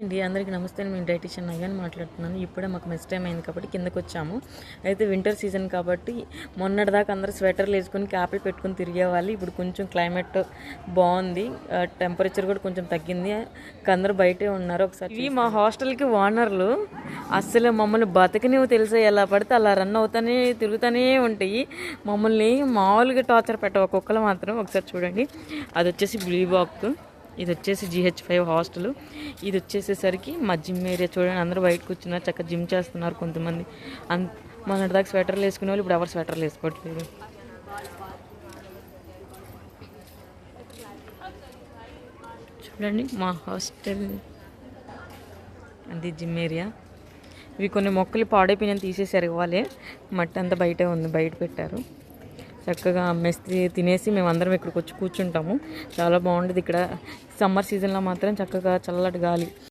అండి అందరికీ నమస్తే. నేను డైటీషియన్ అయ్యాను మాట్లాడుతున్నాను. ఇప్పుడే మాకు మెస్ టైం అయింది కాబట్టి కిందకు వచ్చాము. అయితే వింటర్ సీజన్ కాబట్టి మొన్నటిదాకా అందరూ స్వెటర్లు వేసుకొని క్యాప్లు పెట్టుకుని తిరిగేవాళ్ళు. ఇప్పుడు కొంచెం క్లైమేట్ బాగుంది, టెంపరేచర్ కూడా కొంచెం తగ్గింది. అందరూ బయటే ఉన్నారు. ఒకసారి ఇవి మా హాస్టల్కి ఓనర్లు అస్సలు మమ్మల్ని బతకనివి తెలుసా, ఎలా పడితే అలా రన్ అవుతానే తిరుగుతూనే ఉంటాయి. మమ్మల్ని మామూలుగా టార్చర్ పెట్టవు ఒక్కొక్కరు మాత్రం. ఒకసారి చూడండి, అది వచ్చేసి బ్లూ బాక్, ఇది వచ్చేసి GH5 హాస్టల్, ఇది వచ్చేసేసరికి మా జిమ్ ఏరియా. చూడండి అందరూ బయట కూర్చున్నారు, చక్కగా జిమ్ చేస్తున్నారు కొంతమంది. మొన్నటిదాకా స్వెటర్లు వేసుకునే వాళ్ళు ఇప్పుడు ఎవరు స్వెటర్లు వేసుకోవట్లేదు. చూడండి మా హాస్టల్, అది జిమ్ ఏరియా. ఇవి కొన్ని మొక్కలు పాడైపోయిన తీసేసారు, ఇవ్వాలి మట్టి అంతా బయటే ఉంది, బయట పెట్టారు. చక్కగా మెస్ తినేసి మేము అందరం ఇక్కడికి వచ్చి కూర్చుంటాము. చాలా బాగుంటుంది ఇక్కడ. సమ్మర్ సీజన్లో మాత్రం చక్కగా చల్లటి గాలి.